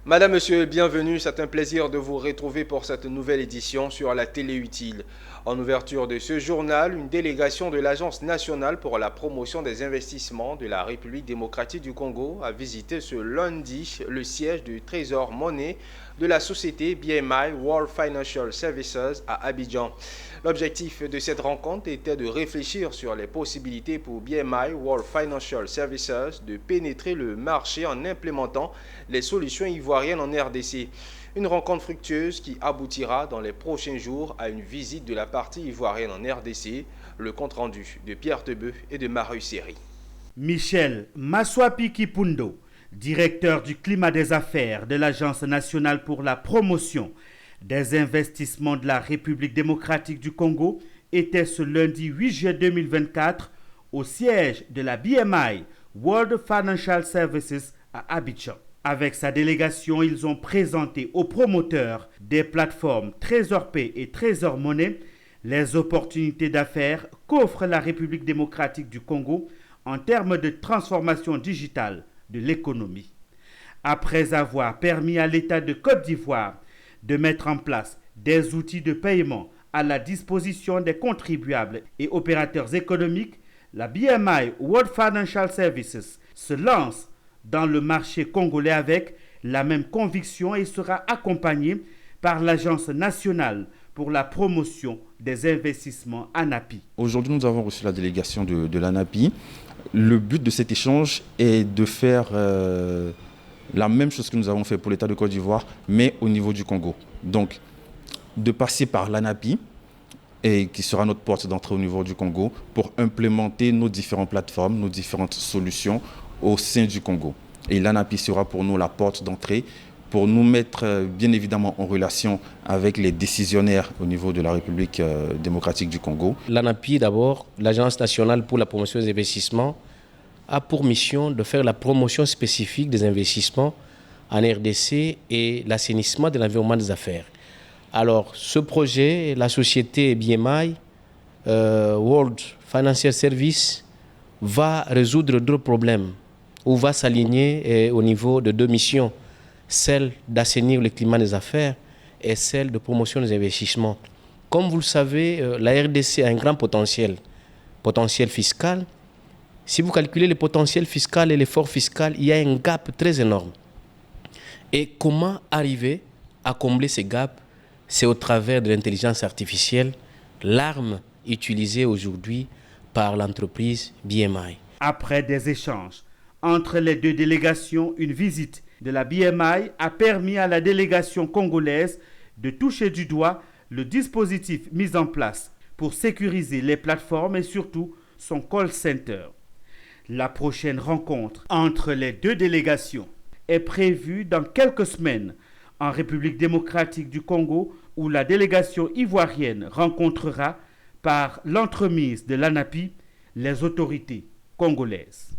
Madame, Monsieur, bienvenue. C'est un plaisir de vous retrouver pour cette nouvelle édition sur la télé utile. En ouverture de ce journal, une délégation de l'Agence nationale pour la promotion des investissements de la République démocratique du Congo a visité ce lundi le siège du Trésor Monnaie de la société BMI World Financial Services à Abidjan. L'objectif de cette rencontre était de réfléchir sur les possibilités pour BMI World Financial Services de pénétrer le marché en implémentant les solutions ivoiriennes en RDC. Une rencontre fructueuse qui aboutira dans les prochains jours à une visite de la partie ivoirienne en RDC, le compte-rendu de Pierre Tebeu et de Marius Seri. Michel Maswapi Kipundo, directeur du climat des affaires de l'Agence nationale pour la promotion des investissements de la République démocratique du Congo, était ce lundi 8 juillet 2024 au siège de la BMI World Financial Services à Abidjan. Avec sa délégation, ils ont présenté aux promoteurs des plateformes TrésorPay et Trésor Monnaie les opportunités d'affaires qu'offre la République démocratique du Congo en termes de transformation digitale de l'économie. Après avoir permis à l'État de Côte d'Ivoire de mettre en place des outils de paiement à la disposition des contribuables et opérateurs économiques, la BMI World Financial Services se lance dans le marché congolais avec la même conviction et sera accompagnée par l'Agence nationale pour la promotion des investissements ANAPI. Aujourd'hui, nous avons reçu la délégation de l'ANAPI. Le but de cet échange est de faire la même chose que nous avons fait pour l'État de Côte d'Ivoire, mais au niveau du Congo. Donc, de passer par l'ANAPI, et qui sera notre porte d'entrée au niveau du Congo, pour implémenter nos différentes plateformes, nos différentes solutions au sein du Congo. Et l'ANAPI sera pour nous la porte d'entrée pour nous mettre bien évidemment en relation avec les décisionnaires au niveau de la République démocratique du Congo. L'ANAPI d'abord, l'Agence nationale pour la promotion des investissements, a pour mission de faire la promotion spécifique des investissements en RDC et l'assainissement de l'environnement des affaires. Alors ce projet, la société BMI, World Financial Service, va résoudre deux problèmes ou va s'aligner au niveau de deux missions, celle d'assainir le climat des affaires et celle de promotion des investissements. Comme vous le savez, la RDC a un grand potentiel fiscal. Si vous calculez le potentiel fiscal et l'effort fiscal, il y a un gap très énorme. Et comment arriver à combler ce gap? C'est au travers de l'intelligence artificielle, l'arme utilisée aujourd'hui par l'entreprise BMI. Après des échanges entre les deux délégations, une visite de la BMI a permis à la délégation congolaise de toucher du doigt le dispositif mis en place pour sécuriser les plateformes et surtout son call center. La prochaine rencontre entre les deux délégations est prévue dans quelques semaines en République démocratique du Congo, où la délégation ivoirienne rencontrera par l'entremise de l'ANAPI les autorités congolaises.